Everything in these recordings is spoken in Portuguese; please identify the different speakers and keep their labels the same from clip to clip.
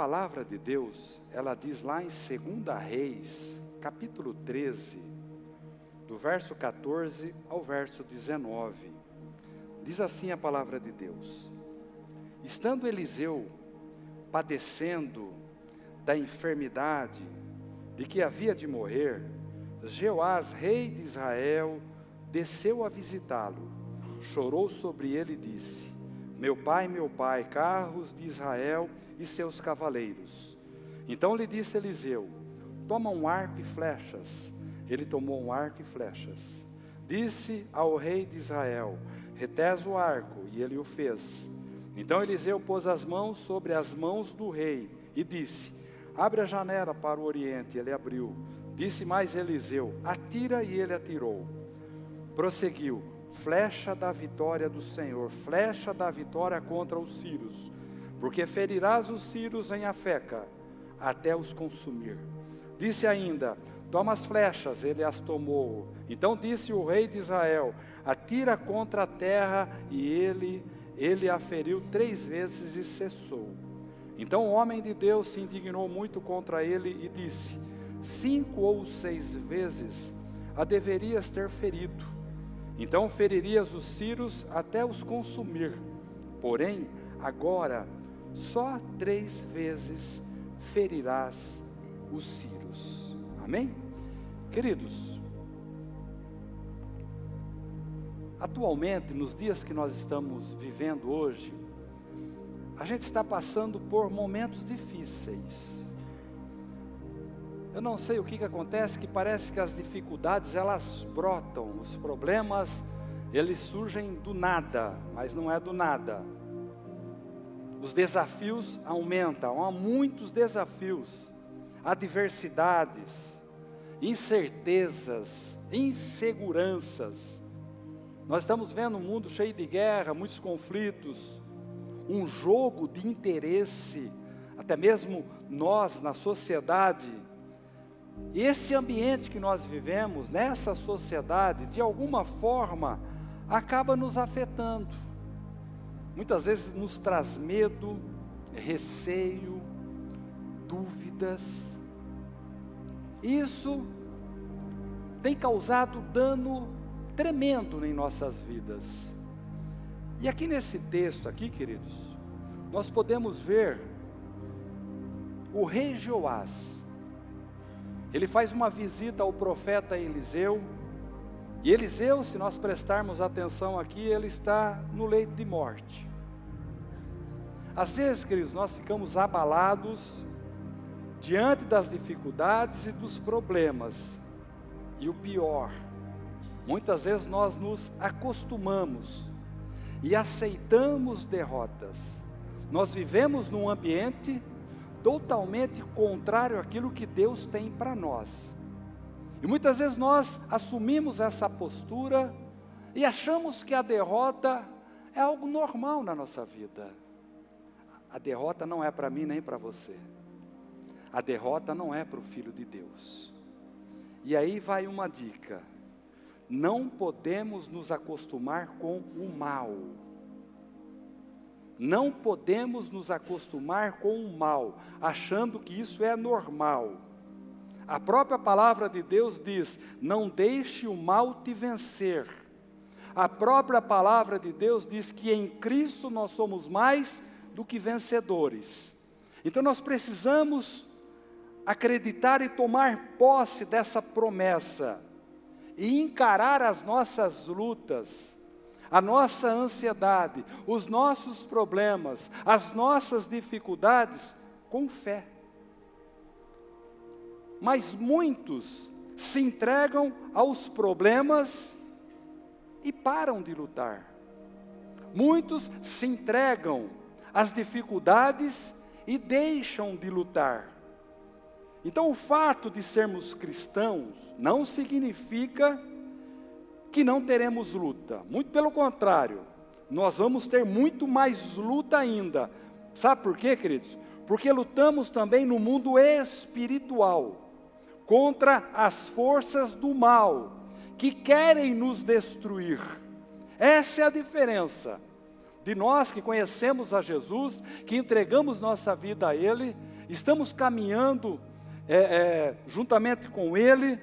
Speaker 1: A palavra de Deus, ela diz lá em 2 Reis, capítulo 13, do verso 14 ao verso 19. Diz assim a palavra de Deus: Estando Eliseu padecendo da enfermidade de que havia de morrer, Jeoás, rei de Israel, desceu a visitá-lo, chorou sobre ele e disse: meu pai, carros de Israel e seus cavaleiros. Então lhe disse Eliseu: toma um arco e flechas. Ele tomou um arco e flechas. Disse ao rei de Israel: retesa o arco, e ele o fez. Então Eliseu pôs as mãos sobre as mãos do rei e disse: abre a janela para o oriente. Ele abriu. Disse mais Eliseu: atira, e ele atirou. Prosseguiu: flecha da vitória do Senhor, flecha da vitória contra os sírios, porque ferirás os sírios em Afeca, até os consumir. Disse ainda: toma as flechas. Ele as tomou. Então disse o rei de Israel: atira contra a terra, e ele a feriu 3 vezes e cessou. Então o homem de Deus se indignou muito contra ele e disse: 5 ou 6 vezes a deverias ter ferido. Então feririas os sírios até os consumir. Porém, agora, só 3 vezes ferirás os sírios. Amém? Queridos, atualmente, nos dias que nós estamos vivendo hoje, a gente está passando por momentos difíceis. Eu não sei o que acontece, que parece que as dificuldades, elas brotam, os problemas, eles surgem do nada, mas não é do nada. Os desafios aumentam, há muitos desafios, adversidades, incertezas, inseguranças. Nós estamos vendo um mundo cheio de guerra, muitos conflitos, um jogo de interesse, até mesmo nós na sociedade. E esse ambiente que nós vivemos, nessa sociedade, de alguma forma, acaba nos afetando. Muitas vezes nos traz medo, receio, dúvidas. Isso tem causado dano tremendo em nossas vidas. E aqui nesse texto, aqui, queridos, nós podemos ver o rei Jeoás. Ele faz uma visita ao profeta Eliseu, e Eliseu, se nós prestarmos atenção aqui, ele está no leito de morte. Às vezes, queridos, nós ficamos abalados diante das dificuldades e dos problemas, e o pior, muitas vezes nós nos acostumamos e aceitamos derrotas. Nós vivemos num ambiente totalmente contrário àquilo que Deus tem para nós. E muitas vezes nós assumimos essa postura e achamos que a derrota é algo normal na nossa vida. A derrota não é para mim nem para você. A derrota não é para o Filho de Deus. E aí vai uma dica: não podemos nos acostumar com o mal. Não podemos nos acostumar com o mal, achando que isso é normal. A própria palavra de Deus diz: não deixe o mal te vencer. A própria palavra de Deus diz que em Cristo nós somos mais do que vencedores. Então nós precisamos acreditar e tomar posse dessa promessa, e encarar as nossas lutas, a nossa ansiedade, os nossos problemas, as nossas dificuldades com fé. Mas muitos se entregam aos problemas e param de lutar. Muitos se entregam às dificuldades e deixam de lutar. Então o fato de sermos cristãos não significa que não teremos luta. Muito pelo contrário, nós vamos ter muito mais luta ainda. Sabe por quê, queridos? Porque lutamos também no mundo espiritual, contra as forças do mal, que querem nos destruir. Essa é a diferença. de nós que conhecemos a Jesus, que entregamos nossa vida a Ele, estamos caminhando juntamente com Ele,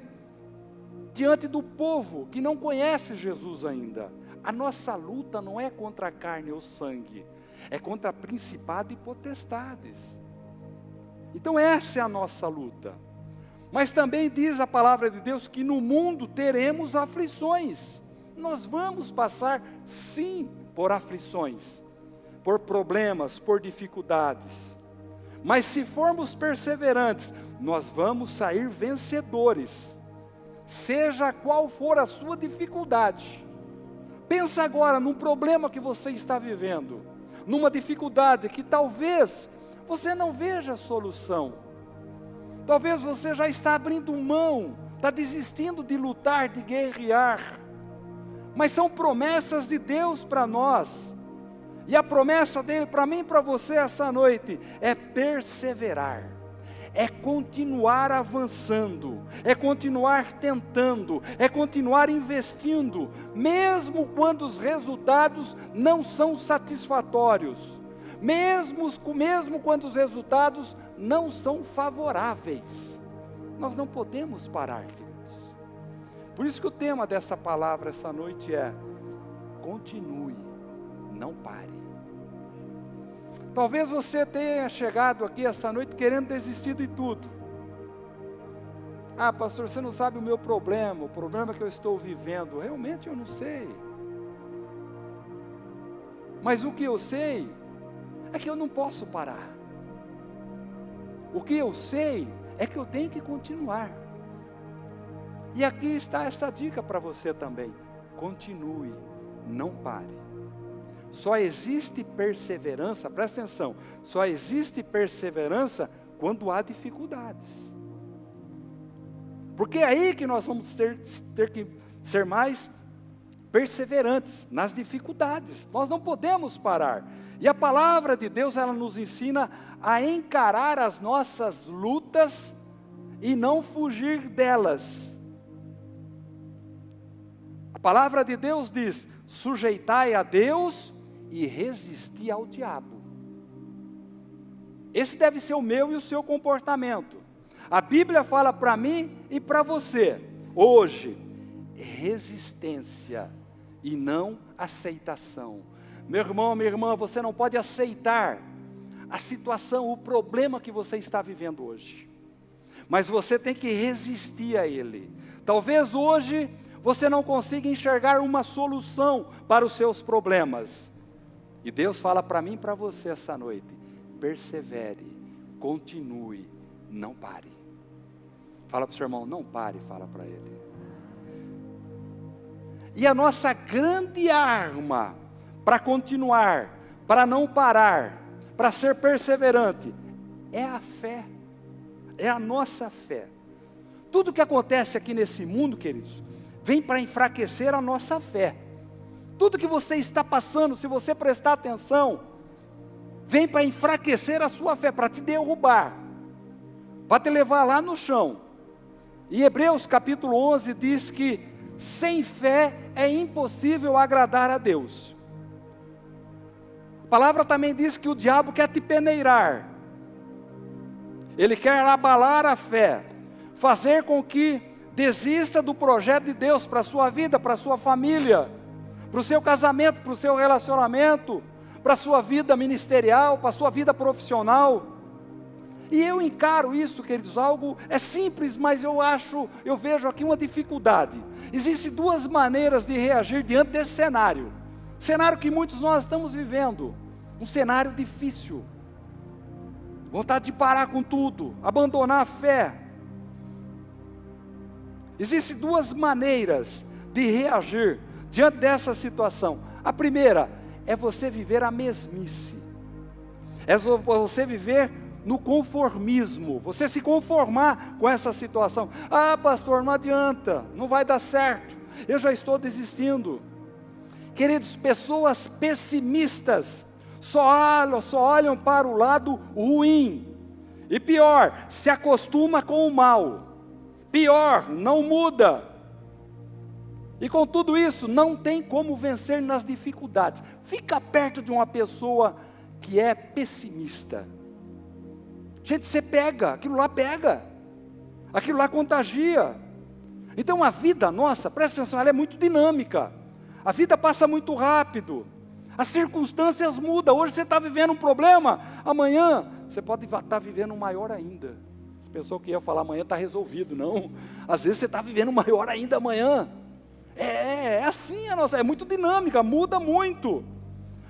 Speaker 1: diante do povo que não conhece Jesus ainda. A nossa luta não é contra a carne ou sangue, é contra principado e potestades. Então essa é a nossa luta. Mas também diz a palavra de Deus que no mundo teremos aflições. Nós vamos passar sim por aflições, por problemas, por dificuldades. Mas se formos perseverantes, nós vamos sair vencedores. Seja qual for a sua dificuldade. Pensa agora num problema que você está vivendo, numa dificuldade que talvez você não veja a solução. Talvez você já está abrindo mão, está desistindo de lutar, de guerrear. Mas são promessas de Deus para nós. E a promessa dele para mim e para você essa noite é perseverar. É continuar avançando, é continuar tentando, é continuar investindo, mesmo quando os resultados não são satisfatórios, mesmo quando os resultados não são favoráveis. Nós não podemos parar, queridos. Por isso que o tema dessa palavra essa noite é: continue, não pare. Talvez você tenha chegado aqui essa noite querendo desistir de tudo. Ah, pastor, você não sabe o meu problema, o problema que eu estou vivendo. Realmente eu não sei. Mas o que eu sei é que eu não posso parar. O que eu sei é que eu tenho que continuar. E aqui está essa dica para você também. Continue, não pare. Só existe perseverança, presta atenção, só existe perseverança quando há dificuldades. Porque é aí que nós vamos ter que ser mais perseverantes, nas dificuldades. Nós não podemos parar. E a palavra de Deus, ela nos ensina a encarar as nossas lutas e não fugir delas. A palavra de Deus diz: sujeitai a Deus e resisti ao diabo. Esse deve ser o meu e o seu comportamento. A Bíblia fala para mim e para você, hoje, resistência e não aceitação. Meu irmão, minha irmã, você não pode aceitar a situação, o problema que você está vivendo hoje. Mas você tem que resistir a ele. Talvez hoje você não consiga enxergar uma solução para os seus problemas. E Deus fala para mim e para você essa noite: persevere, continue, não pare. Fala para o seu irmão, não pare, fala para ele. E a nossa grande arma para continuar, para não parar, para ser perseverante, é a fé, é a nossa fé. Tudo que acontece aqui nesse mundo, queridos, vem para enfraquecer a nossa fé. Tudo que você está passando, se você prestar atenção, vem para enfraquecer a sua fé, para te derrubar, para te levar lá no chão. E Hebreus capítulo 11 diz que sem fé é impossível agradar a Deus. A palavra também diz que o diabo quer te peneirar. Ele quer abalar a fé, fazer com que desista do projeto de Deus para a sua vida, para a sua família, para o seu casamento, para o seu relacionamento, para a sua vida ministerial, para a sua vida profissional. E eu encaro isso, queridos, algo é simples, mas eu vejo aqui uma dificuldade. Existem duas maneiras de reagir diante desse cenário. Cenário que muitos de nós estamos vivendo, um cenário difícil. Vontade de parar com tudo, abandonar a fé. Existem duas maneiras de reagir diante dessa situação. A primeira é você viver a mesmice. É você viver no conformismo, você se conformar com essa situação. Ah, pastor, não adianta, não vai dar certo, eu já estou desistindo. Queridos, pessoas pessimistas só olham para o lado ruim. E pior, se acostuma com o mal. Pior, não muda. E com tudo isso, não tem como vencer nas dificuldades. Fica perto de uma pessoa que é pessimista. Gente, você pega, aquilo lá contagia. Então a vida nossa, presta atenção, ela é muito dinâmica. A vida passa muito rápido. As circunstâncias mudam. Hoje você está vivendo um problema, amanhã você pode estar vivendo um maior ainda. Você pensou que ia falar amanhã está resolvido, não. Às vezes você está vivendo um maior ainda amanhã. É assim a nossa, é muito dinâmica, muda muito.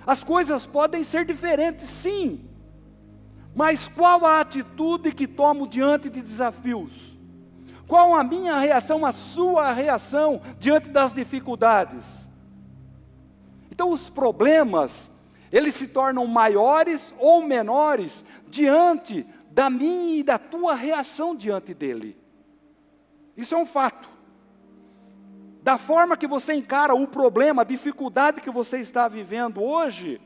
Speaker 1: As coisas podem ser diferentes, sim. Mas qual a atitude que tomo diante de desafios? Qual a minha reação, a sua reação diante das dificuldades? Então os problemas, eles se tornam maiores ou menores diante da minha e da tua reação diante dele. Isso é um fato. Da forma que você encara o problema, a dificuldade que você está vivendo hoje,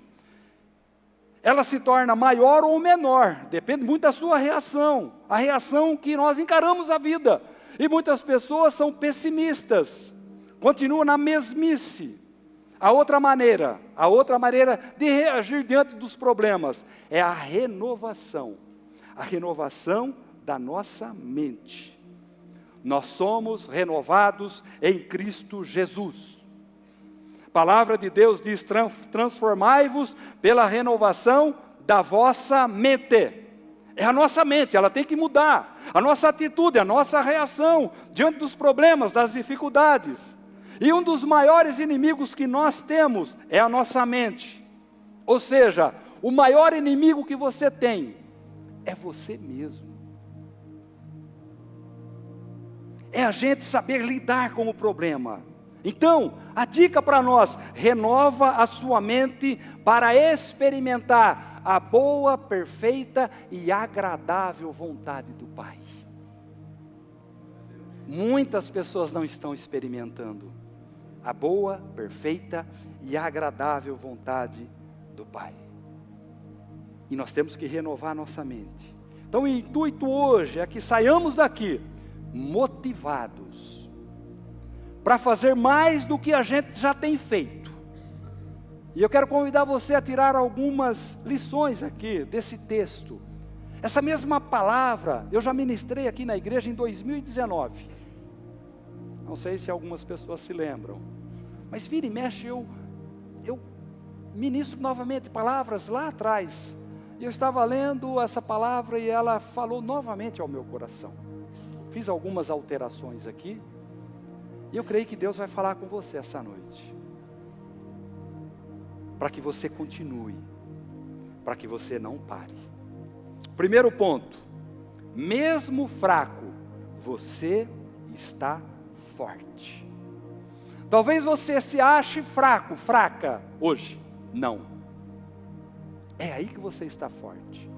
Speaker 1: ela se torna maior ou menor, depende muito da sua reação, a reação que nós encaramos a vida. E muitas pessoas são pessimistas, continuam na mesmice. A outra maneira de reagir diante dos problemas é a renovação da nossa mente. Nós somos renovados em Cristo Jesus. A palavra de Deus diz: transformai-vos pela renovação da vossa mente. É a nossa mente, ela tem que mudar. A nossa atitude, a nossa reação diante dos problemas, das dificuldades. E um dos maiores inimigos que nós temos é a nossa mente. Ou seja, o maior inimigo que você tem é você mesmo. É a gente saber lidar com o problema. Então, a dica para nós: renova a sua mente para experimentar a boa, perfeita e agradável vontade do Pai. Muitas pessoas não estão experimentando a boa, perfeita e agradável vontade do Pai. E nós temos que renovar a nossa mente. Então o intuito hoje é que saiamos daqui motivados para fazer mais do que a gente já tem feito. E eu quero convidar você a tirar algumas lições aqui desse texto. Essa mesma palavra eu já ministrei aqui na igreja em 2019. Não sei se algumas pessoas se lembram, mas vira e mexe eu ministro novamente palavras lá atrás. E eu estava lendo essa palavra e ela falou novamente ao meu coração. Fiz algumas alterações aqui, e eu creio que Deus vai falar com você essa noite, para que você continue, para que você não pare. Primeiro ponto: mesmo fraco, você está forte. Talvez você se ache fraco, fraca hoje. Não. É aí que você está forte.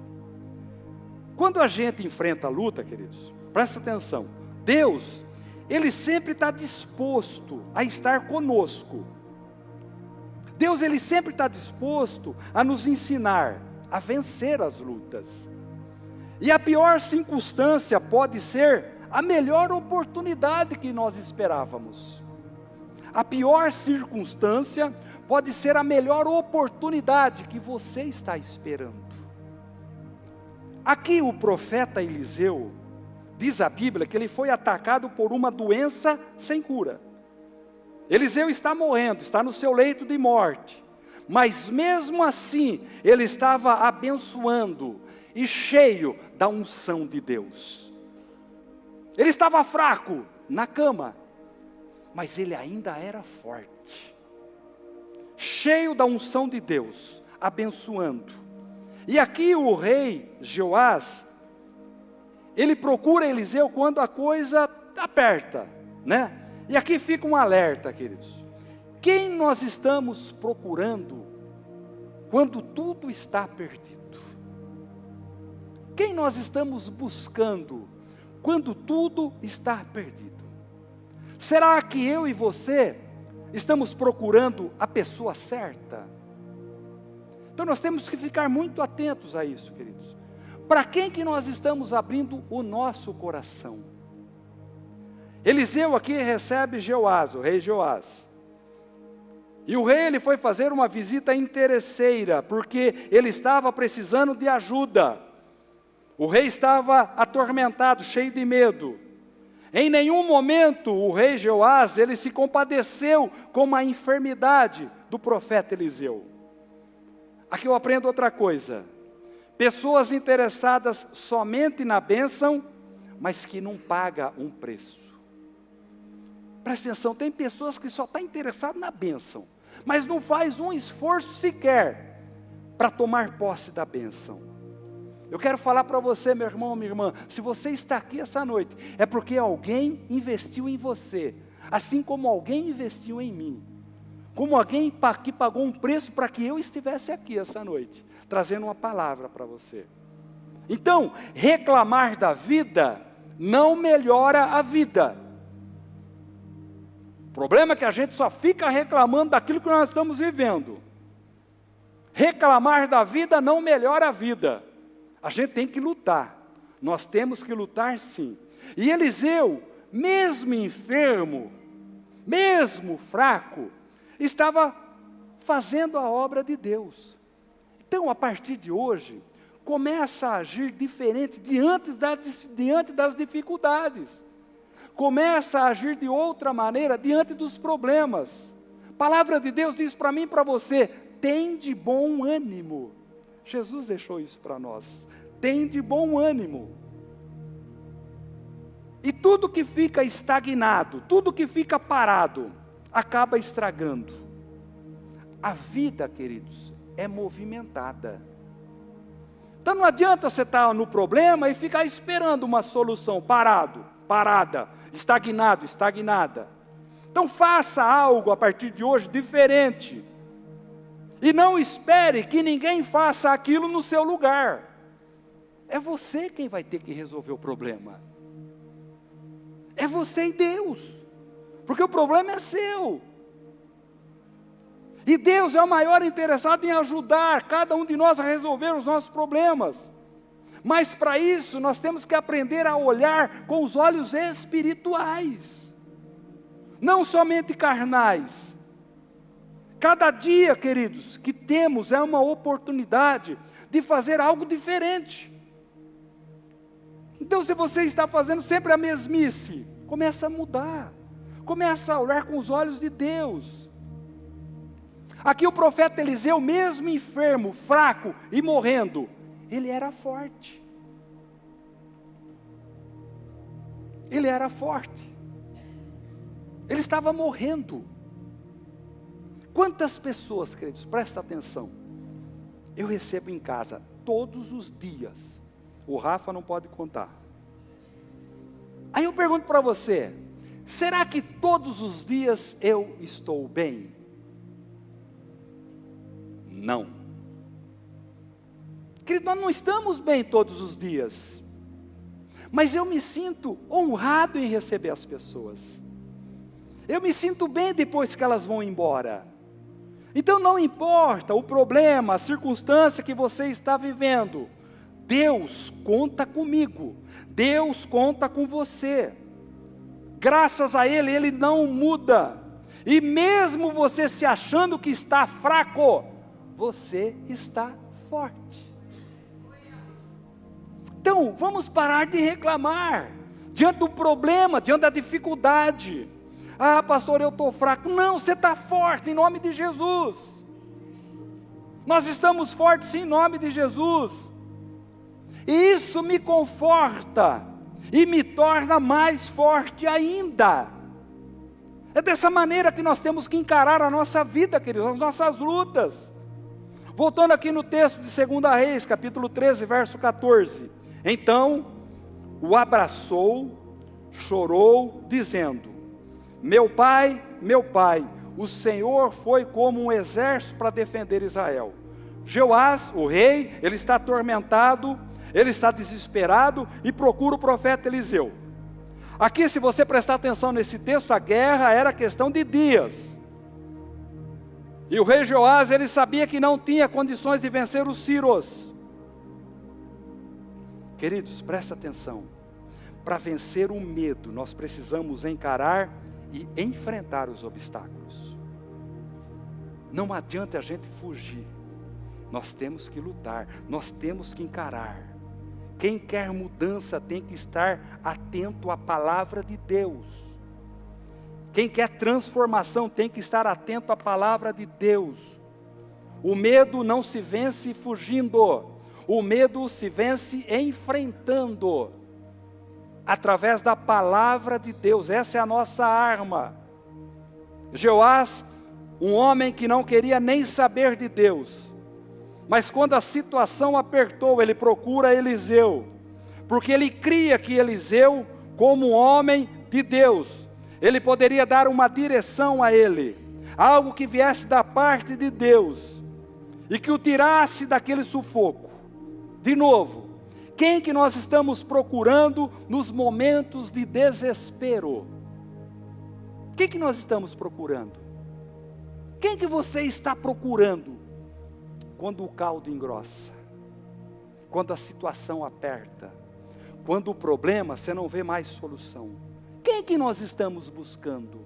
Speaker 1: Quando a gente enfrenta a luta, queridos, presta atenção, Deus, Ele sempre está disposto a estar conosco. Deus, Ele sempre está disposto a nos ensinar a vencer as lutas. E a pior circunstância pode ser a melhor oportunidade que nós esperávamos. A pior circunstância pode ser a melhor oportunidade que você está esperando. Aqui o profeta Eliseu, diz a Bíblia que ele foi atacado por uma doença sem cura. Eliseu está morrendo, está no seu leito de morte. Mas mesmo assim, ele estava abençoando e cheio da unção de Deus. Ele estava fraco na cama, mas ele ainda era forte. Cheio da unção de Deus, abençoando. E aqui o rei Joás, ele procura Eliseu quando a coisa aperta, né? E aqui fica um alerta, queridos. Quem nós estamos procurando quando tudo está perdido? Quem nós estamos buscando quando tudo está perdido? Será que eu e você estamos procurando a pessoa certa? Então nós temos que ficar muito atentos a isso, queridos. Para quem que nós estamos abrindo o nosso coração? Eliseu aqui recebe Jeoás, o rei Jeoás. E o rei ele foi fazer uma visita interesseira, porque ele estava precisando de ajuda. O rei estava atormentado, cheio de medo. Em nenhum momento o rei Jeoás, ele se compadeceu com a enfermidade do profeta Eliseu. Aqui eu aprendo outra coisa. Pessoas interessadas somente na bênção, mas que não pagam um preço. Presta atenção, tem pessoas que só estão interessadas na bênção, mas não faz um esforço sequer para tomar posse da bênção. Eu quero falar para você, meu irmão, minha irmã, se você está aqui essa noite, é porque alguém investiu em você, assim como alguém investiu em mim, como alguém que pagou um preço para que eu estivesse aqui essa noite, trazendo uma palavra para você. Então, reclamar da vida não melhora a vida. O problema é que a gente só fica reclamando daquilo que nós estamos vivendo. Reclamar da vida não melhora a vida. A gente tem que lutar. Nós temos que lutar sim. E Eliseu, mesmo enfermo, mesmo fraco, estava fazendo a obra de Deus. Então, a partir de hoje, começa a agir diferente diante das dificuldades. Começa a agir de outra maneira diante dos problemas. A palavra de Deus diz para mim e para você: tem de bom ânimo. Jesus deixou isso para nós. Tem de bom ânimo. E tudo que fica estagnado, tudo que fica parado, acaba estragando. A vida, queridos, é movimentada. Então não adianta você estar no problema e ficar esperando uma solução, parada, estagnada. Então faça algo a partir de hoje diferente. E não espere que ninguém faça aquilo no seu lugar. É você quem vai ter que resolver o problema. É você e Deus. Porque o problema é seu. E Deus é o maior interessado em ajudar cada um de nós a resolver os nossos problemas. Mas para isso nós temos que aprender a olhar com os olhos espirituais. Não somente carnais. Cada dia, queridos, que temos é uma oportunidade de fazer algo diferente. Então, se você está fazendo sempre a mesmice, começa a mudar. Começa a olhar com os olhos de Deus. Aqui o profeta Eliseu, mesmo enfermo, fraco e morrendo, ele era forte. Ele era forte. Ele estava morrendo. Quantas pessoas, queridos, presta atenção, eu recebo em casa todos os dias. O Rafa não pode contar. Aí eu pergunto para você, será que todos os dias eu estou bem? Não. Querido, nós não estamos bem todos os dias. Mas eu me sinto honrado em receber as pessoas. Eu me sinto bem depois que elas vão embora. Então não importa o problema, a circunstância que você está vivendo, Deus conta comigo, Deus conta com você. Graças a Ele, Ele não muda. E mesmo você se achando que está fraco, você está forte. Então, vamos parar de reclamar, diante do problema, diante da dificuldade. Ah, pastor, eu estou fraco. Não, você está forte em nome de Jesus. Nós estamos fortes em nome de Jesus. E isso me conforta e me torna mais forte ainda. É dessa maneira que nós temos que encarar a nossa vida, queridos, as nossas lutas. Voltando aqui no texto de 2 Reis, capítulo 13, verso 14. Então, o abraçou, chorou, dizendo: meu pai, o Senhor foi como um exército para defender Israel. Jeoás, o rei, ele está atormentado, ele está desesperado e procura o profeta Eliseu. Aqui, se você prestar atenção nesse texto, a guerra era questão de dias. E o rei Jeoás, ele sabia que não tinha condições de vencer os sírios. Queridos, presta atenção. para vencer o medo, nós precisamos encarar e enfrentar os obstáculos. Não adianta a gente fugir. Nós temos que lutar, nós temos que encarar. Quem quer mudança tem que estar atento à palavra de Deus. Quem quer transformação tem que estar atento à palavra de Deus. O medo não se vence fugindo. O medo se vence enfrentando. Através da palavra de Deus. Essa é a nossa arma. Jeoás, um homem que não queria nem saber de Deus. Mas quando a situação apertou, ele procura Eliseu. Porque ele cria que Eliseu, como homem de Deus, ele poderia dar uma direção a ele. Algo que viesse da parte de Deus. E que o tirasse daquele sufoco. De novo, quem que nós estamos procurando nos momentos de desespero? Quem que nós estamos procurando? Quem que você está procurando? Quando o caldo engrossa, quando a situação aperta, quando o problema você não vê mais solução. Quem que nós estamos buscando?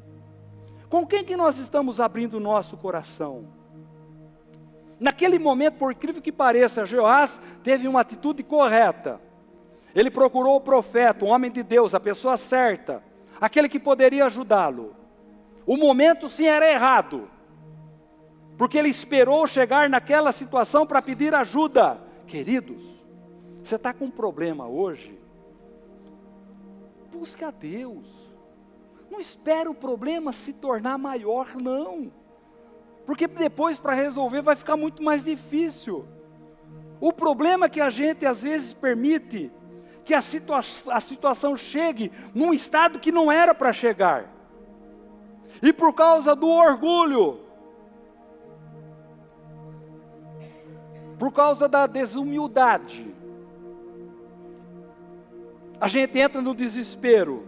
Speaker 1: Com quem que nós estamos abrindo o nosso coração? Naquele momento, por incrível que pareça, Jeoás teve uma atitude correta. Ele procurou o profeta, o homem de Deus, a pessoa certa, aquele que poderia ajudá-lo. O momento sim era errado, porque ele esperou chegar naquela situação para pedir ajuda. Queridos, você está com um problema hoje? Busque a Deus. Não espere o problema se tornar maior, não. Porque depois para resolver vai ficar muito mais difícil. O problema é que a gente às vezes permite que a situação chegue num estado que não era para chegar. E por causa do orgulho, por causa da desumildade, a gente entra no desespero.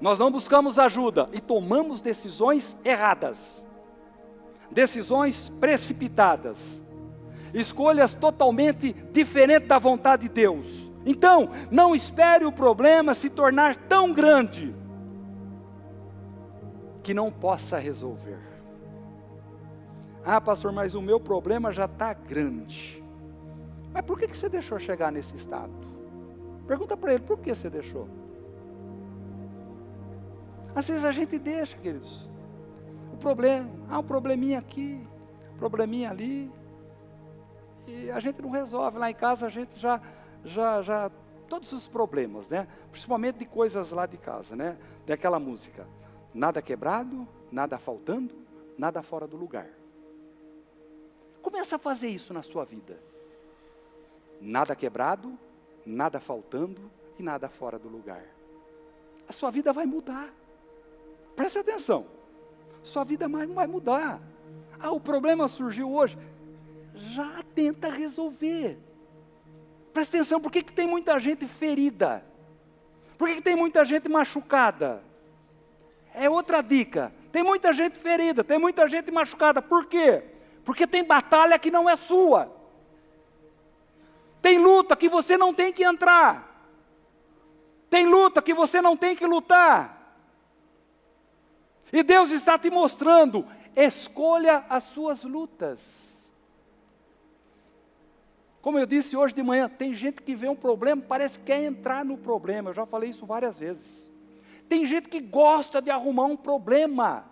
Speaker 1: Nós não buscamos ajuda e tomamos decisões erradas. Decisões precipitadas, escolhas totalmente diferentes da vontade de Deus. Então, não espere o problema se tornar tão grande, que não possa resolver. Ah, pastor, mas o meu problema já está grande. Mas por que você deixou chegar nesse estado? Pergunta para ele, por que você deixou? Às vezes a gente deixa, queridos. Problema, um probleminha aqui, probleminha ali, e a gente não resolve. Lá em casa a gente já todos os problemas, né? Principalmente de coisas lá de casa, né? Tem aquela música, nada quebrado, nada faltando, nada fora do lugar. Começa a fazer isso na sua vida. Nada quebrado, nada faltando e nada fora do lugar. A sua vida vai mudar. Preste atenção. Sua vida vai mudar. Ah, o problema surgiu hoje. Já tenta resolver. Presta atenção, por que tem muita gente ferida? Por que tem muita gente machucada? É outra dica. Tem muita gente ferida, tem muita gente machucada. Por quê? Porque tem batalha que não é sua. Tem luta que você não tem que entrar. Tem luta que você não tem que lutar. E Deus está te mostrando, escolha as suas lutas. Como eu disse hoje de manhã, tem gente que vê um problema, parece que quer entrar no problema. Eu já falei isso várias vezes. Tem gente que gosta de arrumar um problema.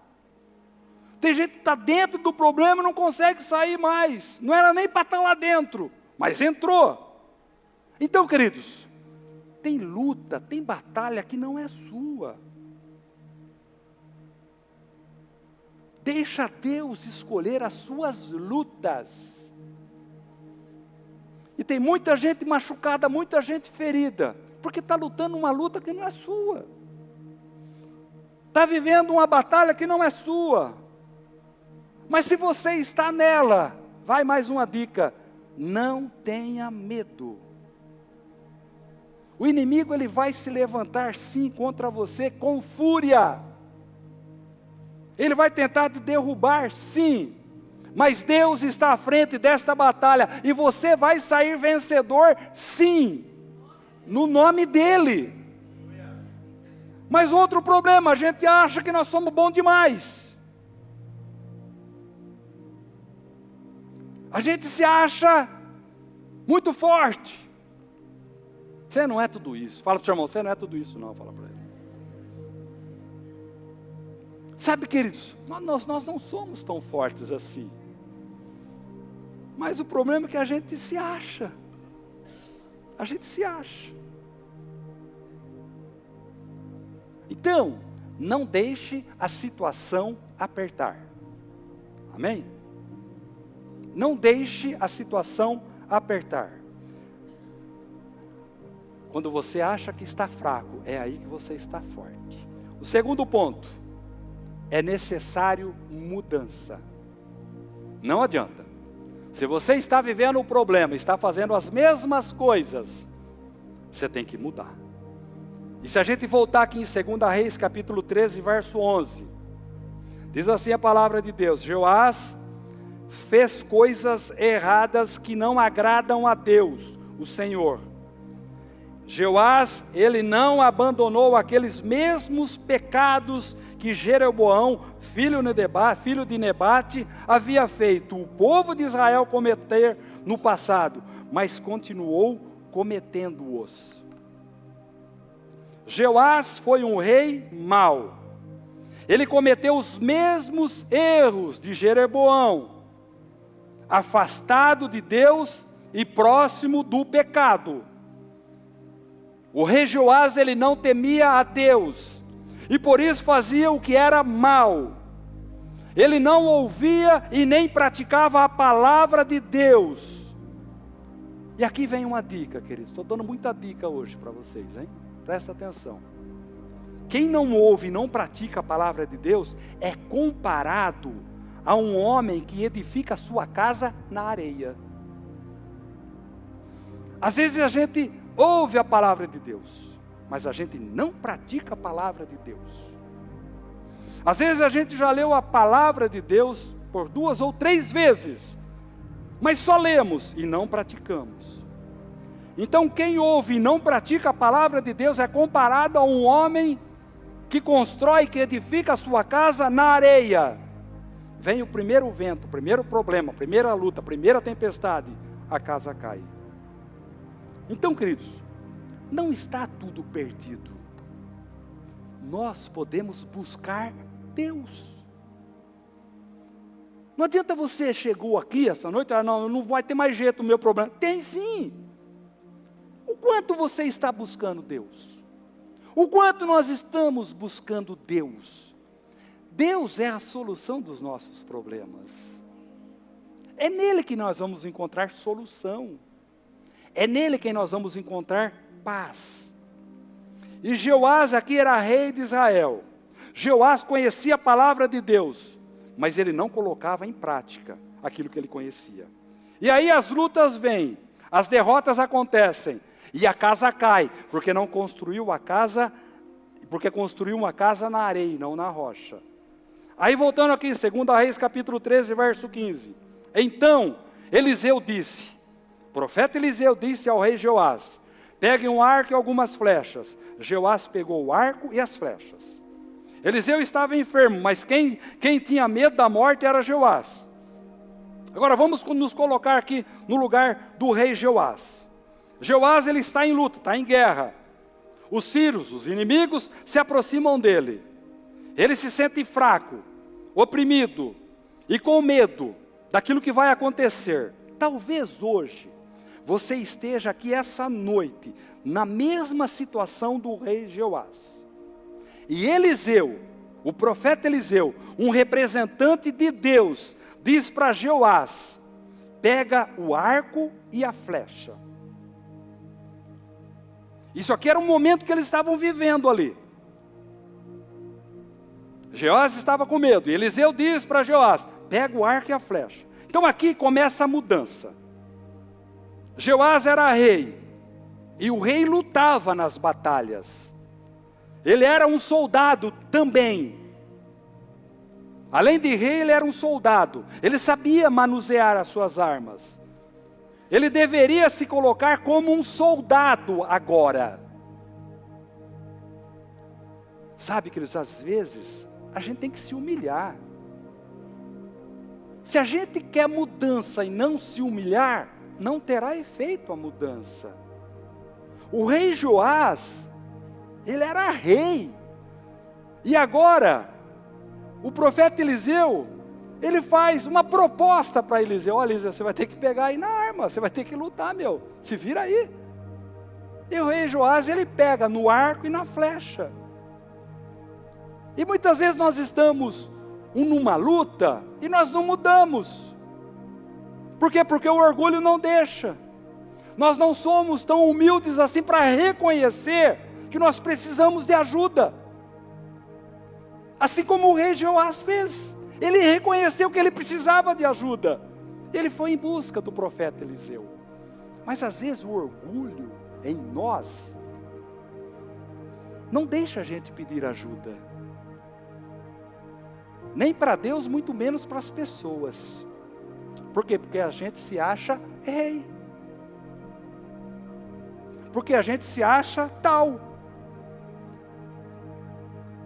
Speaker 1: Tem gente que está dentro do problema e não consegue sair mais. Não era nem para estar lá dentro, mas entrou. Então, queridos, tem luta, tem batalha que não é sua. Deixa Deus escolher as suas lutas. E tem muita gente machucada, muita gente ferida, porque está lutando uma luta que não é sua. Está vivendo uma batalha que não é sua. Mas se você está nela, vai mais uma dica, não tenha medo. O inimigo ele vai se levantar sim contra você com fúria. Ele vai tentar te derrubar, sim. Mas Deus está à frente desta batalha. E você vai sair vencedor, sim. no nome dEle. Mas outro problema, a gente acha que nós somos bons demais. A gente se acha muito forte. Você não é tudo isso. Fala para o seu irmão, você não é tudo isso não, fala para ele. Sabe, queridos, nós não somos tão fortes assim. Mas o problema é que a gente se acha. A gente se acha. Então, não deixe a situação apertar. Amém? Não deixe a situação apertar. Quando você acha que está fraco, é aí que você está forte. O segundo ponto, é necessário mudança. Não adianta. Se você está vivendo um problema, está fazendo as mesmas coisas, você tem que mudar. E se a gente voltar aqui em 2 Reis, capítulo 13, verso 11, diz assim a palavra de Deus: Joás fez coisas erradas que não agradam a Deus, o Senhor. Joás, ele não abandonou aqueles mesmos pecados que Jeroboão, filho de Nebate, havia feito o povo de Israel cometer no passado, mas continuou cometendo-os. Joás foi um rei mau. Ele cometeu os mesmos erros de Jeroboão, afastado de Deus e próximo do pecado. O rei Joás, ele não temia a Deus, e por isso fazia o que era mal. Ele não ouvia e nem praticava a palavra de Deus. E aqui vem uma dica, queridos. Estou dando muita dica hoje para vocês, hein? Presta atenção. Quem não ouve e não pratica a palavra de Deus é comparado a um homem que edifica a sua casa na areia. Às vezes a gente ouve a palavra de Deus, mas a gente não pratica a palavra de Deus. Às vezes a gente já leu a palavra de Deus por 2 ou 3 vezes, mas só lemos e não praticamos. Então quem ouve e não pratica a palavra de Deus é comparado a um homem que constrói, que edifica a sua casa na areia. Vem o primeiro vento, o primeiro problema, a primeira luta, a primeira tempestade, a casa cai. Então, queridos, não está tudo perdido. Nós podemos buscar Deus. Não adianta você chegou aqui essa noite, não vai ter mais jeito o meu problema. Tem sim. O quanto você está buscando Deus? O quanto nós estamos buscando Deus? Deus é a solução dos nossos problemas. É nele que nós vamos encontrar solução. É nele que nós vamos encontrar paz. E Joás aqui era rei de Israel. Joás conhecia a palavra de Deus, mas ele não colocava em prática aquilo que ele conhecia. E aí as lutas vêm, as derrotas acontecem, e a casa cai, porque não construiu a casa, porque construiu uma casa na areia, não na rocha. Aí voltando aqui, 2 Reis capítulo 13, verso 15. Então Eliseu disse, o profeta Eliseu disse ao rei Joás: pegue um arco e algumas flechas. Joás pegou o arco e as flechas. Eliseu estava enfermo, mas quem tinha medo da morte era Joás. Agora vamos nos colocar aqui no lugar do rei Joás. Joás, ele está em luta, está em guerra. Os sírios, os inimigos, se aproximam dele. Ele se sente fraco, oprimido e com medo daquilo que vai acontecer. Talvez hoje você esteja aqui essa noite na mesma situação do rei Joás. E Eliseu, o profeta Eliseu, um representante de Deus, diz para Joás: pega o arco e a flecha. Isso aqui era um momento que eles estavam vivendo ali. Joás estava com medo, e Eliseu diz para Joás: pega o arco e a flecha. Então aqui começa a mudança. Joás era rei, e o rei lutava nas batalhas. Ele era um soldado também. Além de rei, ele era um soldado. Ele sabia manusear as suas armas. Ele deveria se colocar como um soldado agora. Sabe, queridos, às vezes a gente tem que se humilhar. Se a gente quer mudança e não se humilhar, não terá efeito a mudança. O rei Joás, ele era rei. E agora, o profeta Eliseu, ele faz uma proposta para Eliseu. Olha, Eliseu, você vai ter que pegar aí na arma, você vai ter que lutar, meu. Se vira aí. E o rei Joás, ele pega no arco e na flecha. E muitas vezes nós estamos numa luta e nós não mudamos. Por quê? Porque o orgulho não deixa. Nós não somos tão humildes assim para reconhecer que nós precisamos de ajuda. Assim como o rei Joás fez. Ele reconheceu que ele precisava de ajuda. Ele foi em busca do profeta Eliseu. Mas às vezes o orgulho em nós não deixa a gente pedir ajuda. Nem para Deus, muito menos para as pessoas. Por quê? Porque a gente se acha rei. Porque a gente se acha tal.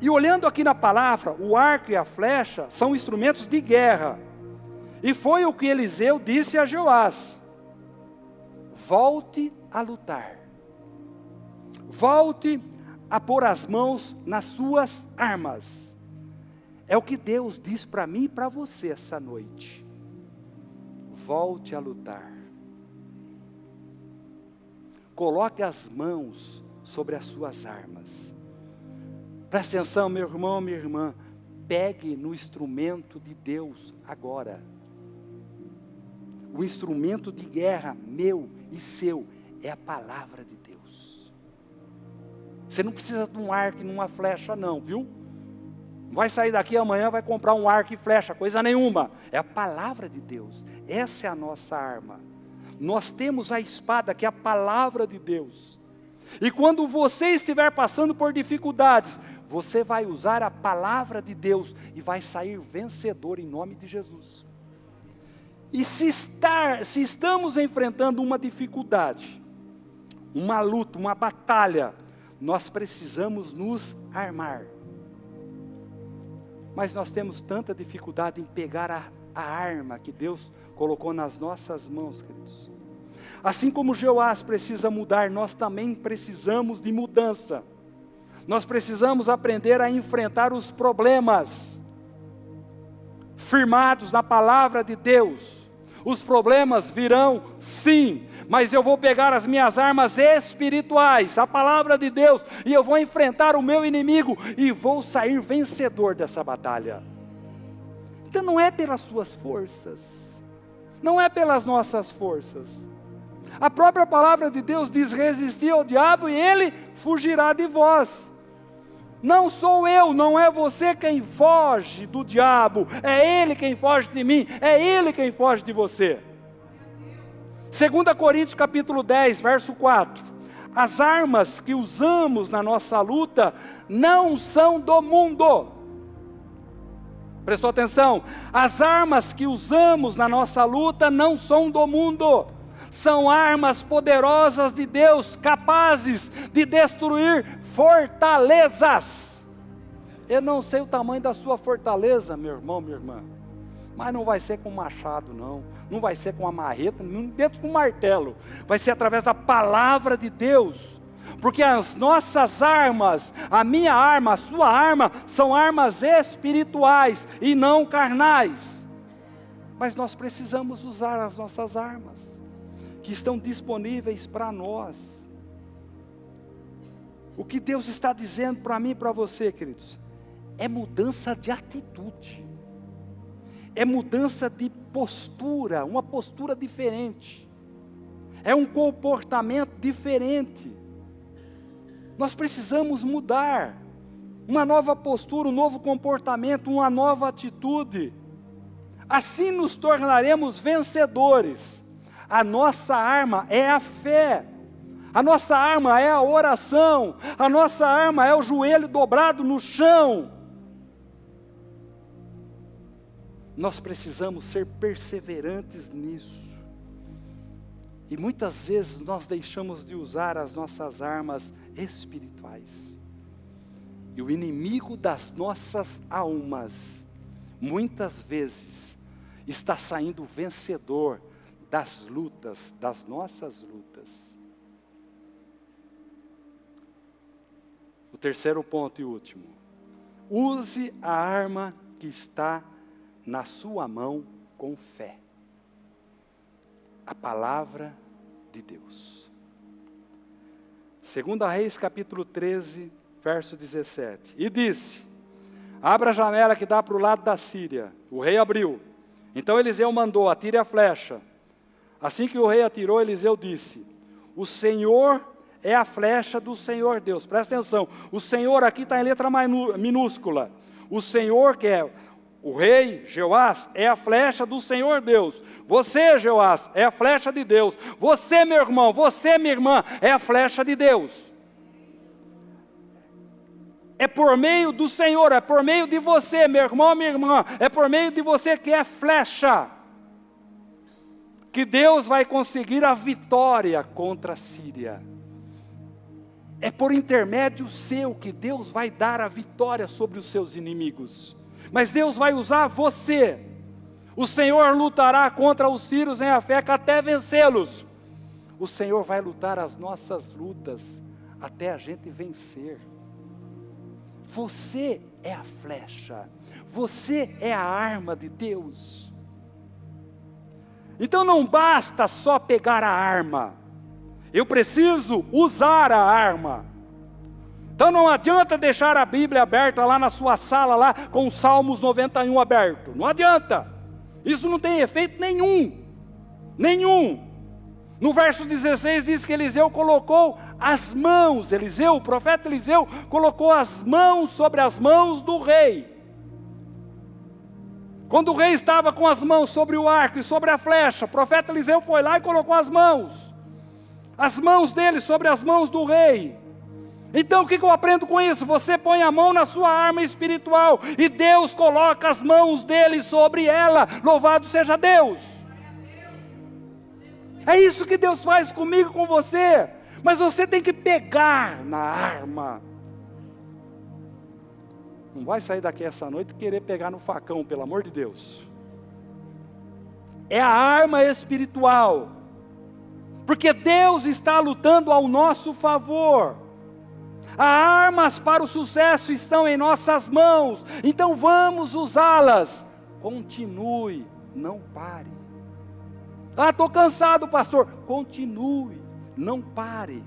Speaker 1: E olhando aqui na palavra, o arco e a flecha são instrumentos de guerra. E foi o que Eliseu disse a Joás: volte a lutar. Volte a pôr as mãos nas suas armas. É o que Deus diz para mim e para você essa noite. Volte a lutar. Coloque as mãos sobre as suas armas. Preste atenção, meu irmão, minha irmã. Pegue no instrumento de Deus agora. O instrumento de guerra meu e seu é a palavra de Deus. Você não precisa de um arco e uma flecha não, viu? Não vai sair daqui amanhã, vai comprar um arco e flecha, coisa nenhuma. É a palavra de Deus. Essa é a nossa arma. Nós temos a espada, que é a palavra de Deus. E quando você estiver passando por dificuldades, você vai usar a palavra de Deus e vai sair vencedor em nome de Jesus. E se estamos enfrentando uma dificuldade, uma luta, uma batalha, nós precisamos nos armar. Mas nós temos tanta dificuldade em pegar a arma que Deus colocou nas nossas mãos, queridos. Assim como Joás precisa mudar, nós também precisamos de mudança. Nós precisamos aprender a enfrentar os problemas, firmados na palavra de Deus. Os problemas virão, sim, mas eu vou pegar as minhas armas espirituais, a palavra de Deus, e eu vou enfrentar o meu inimigo, e vou sair vencedor dessa batalha. Então não é pelas suas forças, não é pelas nossas forças. A própria palavra de Deus diz: resistir ao diabo e ele fugirá de vós. Não sou eu, não é você quem foge do diabo, é ele quem foge de mim, é ele quem foge de você. 2 Coríntios capítulo 10, verso 4. As armas que usamos na nossa luta não são do mundo. Prestou atenção? As armas que usamos na nossa luta não são do mundo. São armas poderosas de Deus, capazes de destruir fortalezas. Eu não sei o tamanho da sua fortaleza, meu irmão, minha irmã, mas não vai ser com machado não, não vai ser com a marreta, nem dentro com martelo, vai ser através da palavra de Deus, porque as nossas armas, a minha arma, a sua arma, são armas espirituais e não carnais, mas nós precisamos usar as nossas armas, que estão disponíveis para nós. O que Deus está dizendo para mim e para você, queridos, é mudança de atitude, é mudança de postura, uma postura diferente, é um comportamento diferente. Nós precisamos mudar, uma nova postura, um novo comportamento, uma nova atitude. Assim nos tornaremos vencedores. A nossa arma é a fé. A nossa arma é a oração. A nossa arma é o joelho dobrado no chão. Nós precisamos ser perseverantes nisso. E muitas vezes nós deixamos de usar as nossas armas espirituais. E o inimigo das nossas almas, muitas vezes, está saindo vencedor das lutas, das nossas lutas. O terceiro ponto e último. Use a arma que está na sua mão com fé. A palavra de Deus. 2 Reis capítulo 13, verso 17. E disse, abra a janela que dá para o lado da Síria. O rei abriu. Então Eliseu mandou, atire a flecha. Assim que o rei atirou, Eliseu disse, o Senhor é a flecha do Senhor Deus. Presta atenção, o Senhor aqui está em letra minúscula. O Senhor que é o rei, Jeoás, é a flecha do Senhor Deus. Você, Jeoás, é a flecha de Deus. Você, meu irmão, você, minha irmã, é a flecha de Deus. É por meio do Senhor, é por meio de você, meu irmão, minha irmã, é por meio de você que é flecha, que Deus vai conseguir a vitória contra a Síria. É por intermédio seu que Deus vai dar a vitória sobre os seus inimigos. Mas Deus vai usar você. O Senhor lutará contra os sírios em Afeca até vencê-los. O Senhor vai lutar as nossas lutas até a gente vencer. Você é a flecha. Você é a arma de Deus. Então não basta só pegar a arma. Eu preciso usar a arma. Então não adianta deixar a Bíblia aberta lá na sua sala, lá com os Salmos 91 aberto. Não adianta. Isso não tem efeito nenhum. Nenhum. No verso 16 diz que Eliseu colocou as mãos. Eliseu, o profeta Eliseu, colocou as mãos sobre as mãos do rei. Quando o rei estava com as mãos sobre o arco e sobre a flecha, o profeta Eliseu foi lá e colocou as mãos dele sobre as mãos do rei. Então o que eu aprendo com isso? Você põe a mão na sua arma espiritual e Deus coloca as mãos dele sobre ela. Louvado seja Deus. É isso que Deus faz comigo, com você. Mas você tem que pegar na arma. Não vai sair daqui essa noite e querer pegar no facão, pelo amor de Deus. É a arma espiritual. Porque Deus está lutando ao nosso favor. As armas para o sucesso estão em nossas mãos. Então vamos usá-las. Continue, não pare. Ah, estou cansado, pastor. Continue, não pare.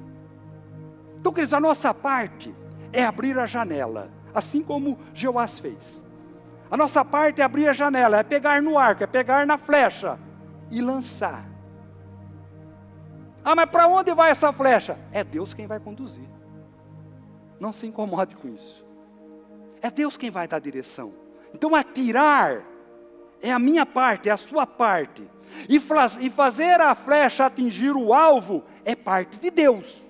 Speaker 1: Então, queridos, a nossa parte é abrir a janela, assim como Jeoás fez. A nossa parte é abrir a janela, é pegar no arco, é pegar na flecha e lançar. Ah, mas para onde vai essa flecha? É Deus quem vai conduzir. Não se incomode com isso. É Deus quem vai dar direção. Então atirar é a minha parte, é a sua parte. E fazer a flecha atingir o alvo é parte de Deus.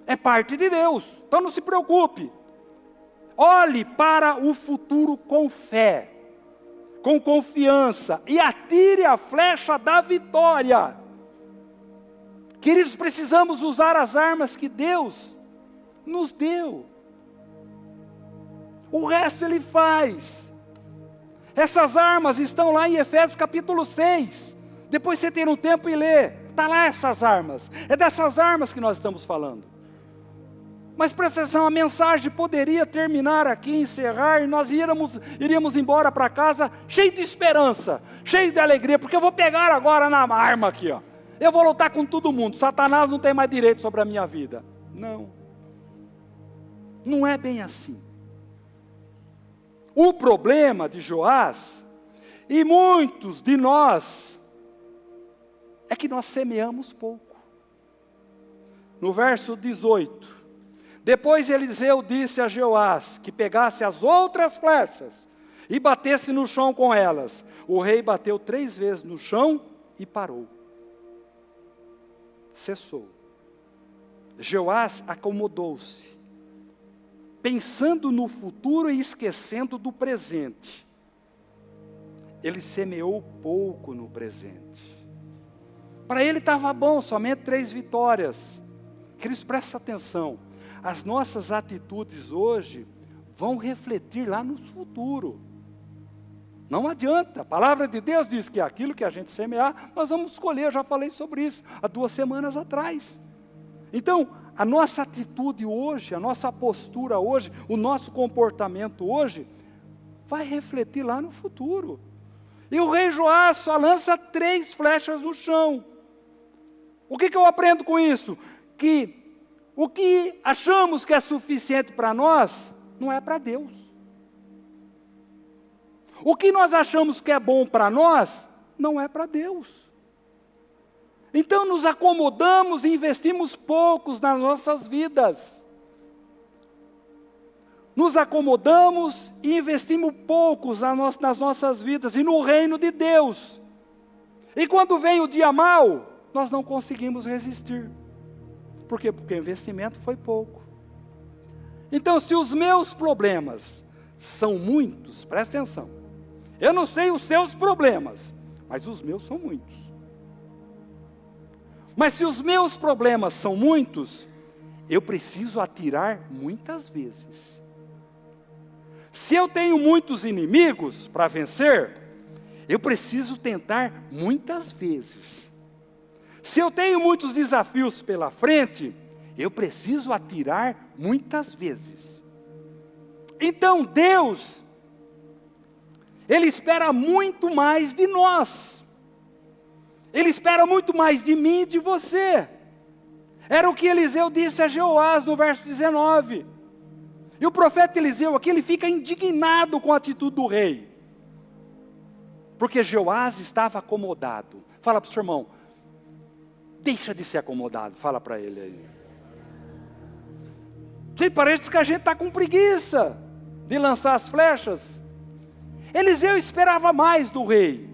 Speaker 1: É parte de Deus. Então não se preocupe. Olhe para o futuro com fé, com confiança, e atire a flecha da vitória. Queridos, precisamos usar as armas que Deus nos deu. O resto Ele faz. Essas armas estão lá em Efésios capítulo 6. Depois você tem um tempo e lê. Está lá essas armas. É dessas armas que nós estamos falando. Mas presta atenção, a mensagem poderia terminar aqui, encerrar, e nós iríamos embora para casa cheio de esperança, cheio de alegria, porque eu vou pegar agora na arma aqui, ó. Eu vou lutar com todo mundo. Satanás não tem mais direito sobre a minha vida. Não. Não é bem assim. O problema de Joás, e muitos de nós, é que nós semeamos pouco. No verso 18, depois Eliseu disse a Joás que pegasse as outras flechas e batesse no chão com elas. O rei bateu 3 vezes no chão e parou. Cessou. Joás acomodou-se, pensando no futuro e esquecendo do presente. Ele semeou pouco no presente. Para ele estava bom, somente 3 vitórias. Queridos, presta atenção. As nossas atitudes hoje vão refletir lá no futuro. Não adianta. A palavra de Deus diz que aquilo que a gente semear, nós vamos colher. Eu já falei sobre isso há 2 semanas atrás. Então, a nossa atitude hoje, a nossa postura hoje, o nosso comportamento hoje, vai refletir lá no futuro. E o rei Joás só lança 3 flechas no chão. O que eu aprendo com isso? Que o que achamos que é suficiente para nós, não é para Deus. O que nós achamos que é bom para nós, não é para Deus. Então nos acomodamos e investimos poucos nas nossas vidas. Nos acomodamos e investimos poucos nas nossas vidas e no reino de Deus. E quando vem o dia mau, nós não conseguimos resistir. Por quê? Porque o investimento foi pouco. Então, se os meus problemas são muitos, presta atenção. Eu não sei os seus problemas, mas os meus são muitos. Mas se os meus problemas são muitos, eu preciso atirar muitas vezes. Se eu tenho muitos inimigos para vencer, eu preciso tentar muitas vezes. Se eu tenho muitos desafios pela frente, eu preciso atirar muitas vezes. Então Deus, Ele espera muito mais de nós. Ele espera muito mais de mim e de você. Era o que Eliseu disse a Jeoás no verso 19. E o profeta Eliseu aqui, ele fica indignado com a atitude do rei. Porque Jeoás estava acomodado. Fala para o seu irmão, deixa de ser acomodado, fala para ele aí. Sim, parece que a gente está com preguiça de lançar as flechas. Eliseu esperava mais do rei.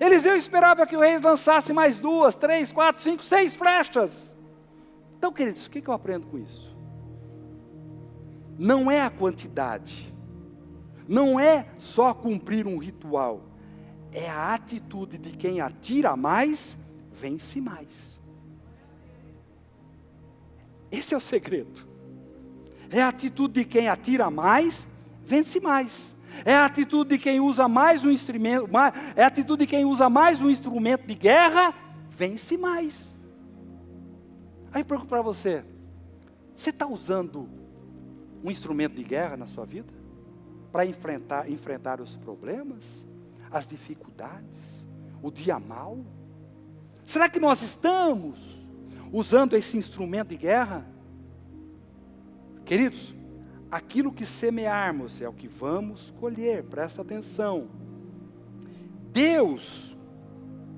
Speaker 1: Eliseu esperava que o rei lançasse mais 2, 3, 4, 5, 6 flechas. Então, queridos, o que eu aprendo com isso? Não é a quantidade, não é só cumprir um ritual, é a atitude de quem atira mais, vence mais. Esse é o segredo. É a atitude de quem atira mais, vence mais. É a atitude de quem usa mais um instrumento, é a atitude de quem usa mais um instrumento de guerra, vence mais. Aí eu pergunto para você, você está usando um instrumento de guerra na sua vida? Para enfrentar os problemas, as dificuldades, o dia mau? Será que nós estamos usando esse instrumento de guerra? Queridos, aquilo que semearmos é o que vamos colher, presta atenção. Deus,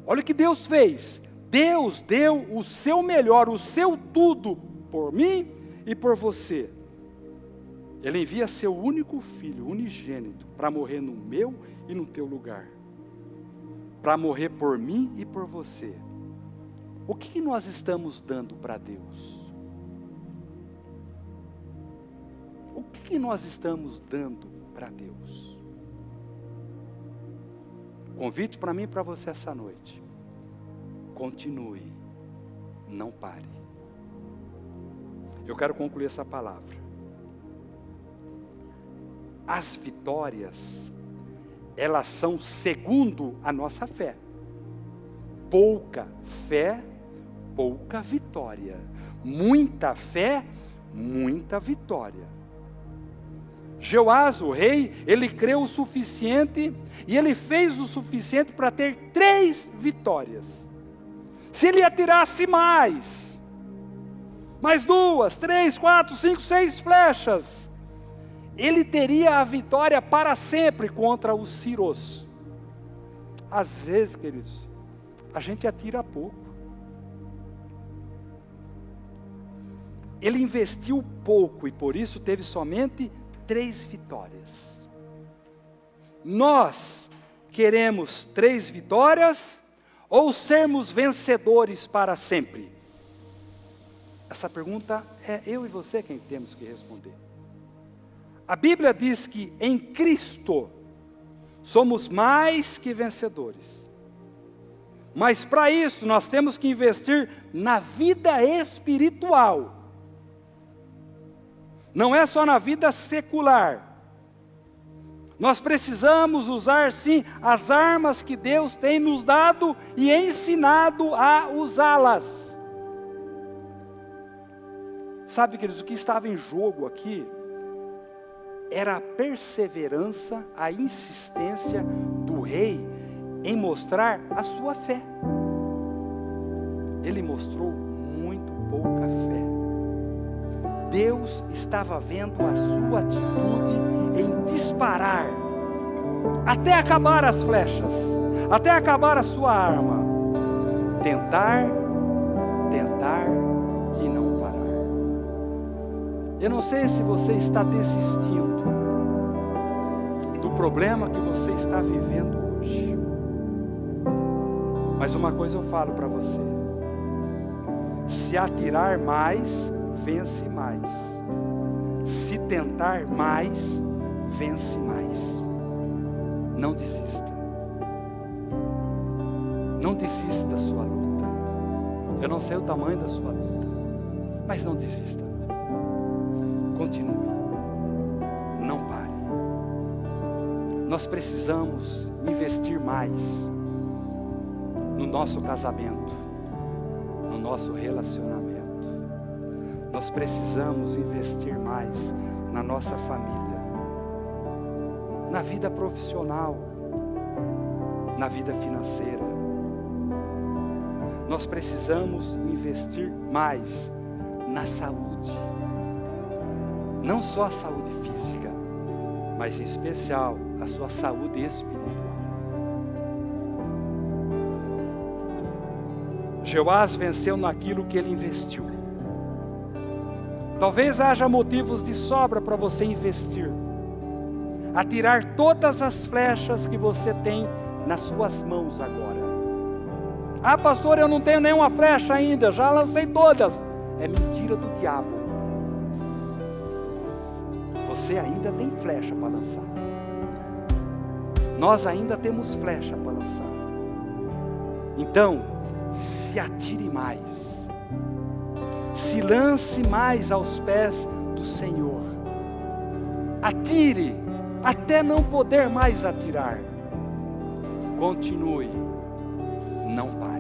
Speaker 1: olha o que Deus fez. Deus deu o seu melhor, o seu tudo, por mim e por você. Ele envia seu único filho, unigênito, para morrer no meu e no teu lugar. Para morrer por mim e por você. O que nós estamos dando para Deus? O que nós estamos dando para Deus? Convite para mim e para você essa noite. Continue, não pare. Eu quero concluir essa palavra. As vitórias, elas são segundo a nossa fé. Pouca fé, pouca vitória. Muita fé, muita vitória. Jeoás, o rei, ele creu o suficiente e ele fez o suficiente para ter 3 vitórias. Se ele atirasse mais 2, 3, 4, 5, 6 flechas, ele teria a vitória para sempre contra os sírios. Às vezes, queridos, a gente atira pouco. Ele investiu pouco e por isso teve somente 3 vitórias. Nós queremos 3 vitórias ou sermos vencedores para sempre? Essa pergunta é eu e você quem temos que responder. A Bíblia diz que em Cristo somos mais que vencedores. Mas para isso nós temos que investir na vida espiritual. Não é só na vida secular. Nós precisamos usar sim as armas que Deus tem nos dado e ensinado a usá-las. Sabe, queridos, o que estava em jogo aqui era a perseverança, a insistência do rei em mostrar a sua fé. Ele mostrou muito pouca fé. Deus estava vendo a sua atitude em disparar, até acabar as flechas, até acabar a sua arma. Tentar e não parar. Eu não sei se você está desistindo do problema que você está vivendo hoje. Mas uma coisa eu falo para você: se atirar mais, vence mais. Se tentar mais, vence mais. Não desista. Não desista da sua luta. Eu não sei o tamanho da sua luta, mas não desista. Continue. Não pare. Nós precisamos investir mais no nosso casamento, no nosso relacionamento. Nós precisamos investir mais na nossa família, na vida profissional, na vida financeira. Nós precisamos investir mais na saúde. Não só a saúde física, mas em especial a sua saúde espiritual. Jeoás venceu naquilo que ele investiu. Talvez haja motivos de sobra para você investir. Atirar todas as flechas que você tem nas suas mãos agora. Ah, pastor, eu não tenho nenhuma flecha ainda, já lancei todas. É mentira do diabo. Você ainda tem flecha para lançar. Nós ainda temos flecha para lançar. Então, se atire mais. Se lance mais aos pés do Senhor. Atire até não poder mais atirar. Continue. Não pare.